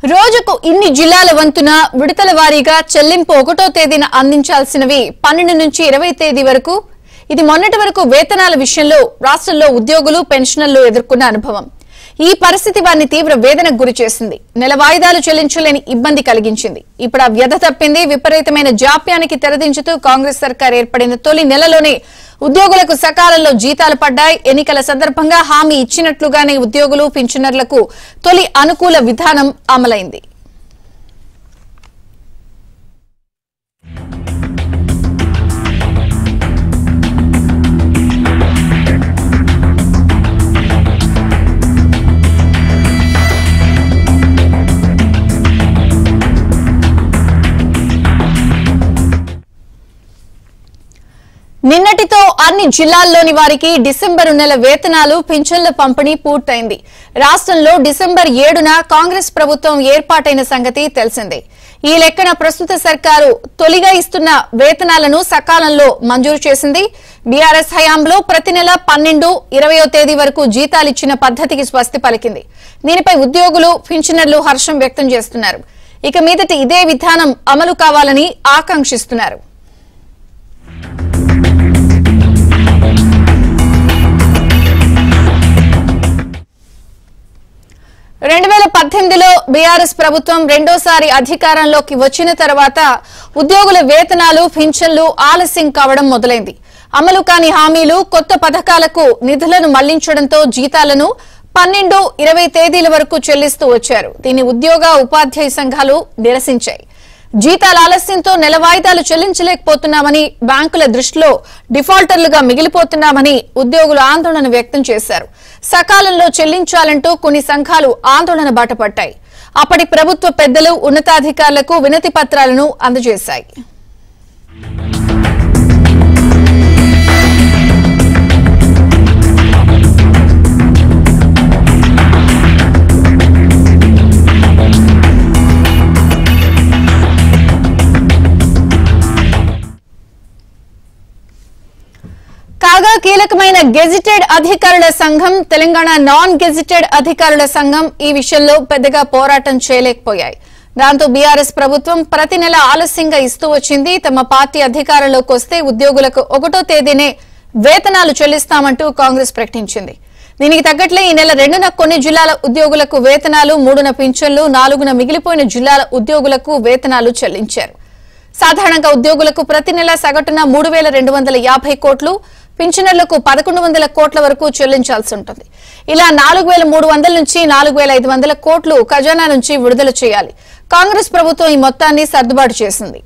రోజుకు ఇన్ని జిల్లాల వంతున విడతల వారీగా చెల్లింపు 1వ తేదీన అందించాల్సినవి 12 నుంచి 20 తేదీ వరకు. ఇది మొన్నటి వరకు వేతనాల విషయంలో రాష్ట్రంలో ఉద్యోగులు పెన్షనర్లు ఎదుర్కొన్న అనుభవం. ఈ పరిస్థితి వారిని తీవ్ర వేదనకు గురి చేసింది. నెల వాయిదాలు చెల్లించలేని ఇబ్బంది కలిగించింది. ఇప్పుడు ఆ వ్యధ తప్పింది. విపరీతమైన జాప్యానికి తెరదించుతూ కాంగ్రెస్ సర్కార్ ఏర్పడిన తొలి నెలలోనే ఉద్యోగులకు సకాలంలో జీతాలు పడ్డాయి. ఎన్నికల సందర్భంగా హామీ ఇచ్చినట్లుగానే ఉద్యోగులు పింఛనర్లకు తొలి అనుకూల విధానం అమలైంది. నిన్నటితో అన్ని జిల్లాల్లోని వారికి డిసెంబర్ నెల వేతనాలు పింఛన్ల పంపిణీ పూర్తయింది. రాష్ట్రంలో డిసెంబర్ 7న కాంగ్రెస్ ప్రభుత్వం ఏర్పాటైన సంగతి తెలిసిందే. ఈ లెక్కన ప్రస్తుత సర్కారు తొలిగా ఇస్తున్న వేతనాలను సకాలంలో మంజూరు చేసింది. బీఆర్ఎస్ హయాంలో ప్రతి నెల 12, 20వ తేదీ వరకు జీతాలిచ్చిన పద్ధతికి స్వస్తి పలికింది. దీనిపై ఉద్యోగులు పింఛనర్లు హర్షం వ్యక్తం చేస్తున్నారు. ఇక మీదటి ఇదే విధానం అమలు కావాలని ఆకాంక్షిస్తున్నారు. 2018లో బీఆర్ఎస్ ప్రభుత్వం రెండోసారి అధికారంలోకి వచ్చిన తర్వాత ఉద్యోగుల వేతనాలు పింఛన్లు ఆలస్యం కావడం మొదలైంది. అమలు కాని హామీలు, కొత్త పథకాలకు నిధులను మళ్లించడంతో జీతాలను 12, 20 తేదీల వరకు చెల్లిస్తూ వచ్చారు. దీన్ని ఉద్యోగ ఉపాధ్యాయ సంఘాలు నిరసించాయి. జీతాల ఆలస్యంతో నెల వాయిదాలు చెల్లించలేకపోతున్నామని, బ్యాంకుల దృష్టిలో డిఫాల్టర్లుగా మిగిలిపోతున్నామని ఉద్యోగులు ఆందోళన వ్యక్తం చేశారు. సకాలంలో చెల్లించాలంటూ కొన్ని సంఘాలు ఆందోళన బాటపట్టాయి. అప్పటి ప్రభుత్వ పెద్దలు ఉన్నతాధికారులకు వినతి పత్రాలను అందజేశాయి. కాగా కీలకమైన గెజిటెడ్ అధికారుల సంఘం, తెలంగాణ నాన్ గెజిటెడ్ అధికారుల సంఘం ఈ విషయంలో పెద్దగా పోరాటం చేయలేకపోయాయి. దాంతో బీఆర్ఎస్ ప్రభుత్వం ప్రతి నెల ఆలస్యంగా ఇస్తూ వచ్చింది. తమ పార్టీ అధికారంలోకి వస్తే ఉద్యోగులకు 1వ తేదీనే వేతనాలు చెల్లిస్తామంటూ కాంగ్రెస్ ప్రకటించింది. దీనికి తగ్గట్లే ఈ నెల 2న కొన్ని జిల్లాల ఉద్యోగులకు వేతనాలు, 3న పింఛన్లు, 4న మిగిలిపోయిన జిల్లాల ఉద్యోగులకు వేతనాలు చెల్లించారు. సాధారణంగా ఉద్యోగులకు ప్రతి నెల సగటున 3,250 కోట్లు, పింఛనర్లకు 1,100 కోట్ల వరకు చెల్లించాల్సి ఉంటుంది. ఇలా 4,300 నుంచి 4,500 కోట్లు ఖజానా నుంచి విడుదల చేయాలి. కాంగ్రెస్ ప్రభుత్వం ఈ మొత్తాన్ని సర్దుబాటు చేసింది.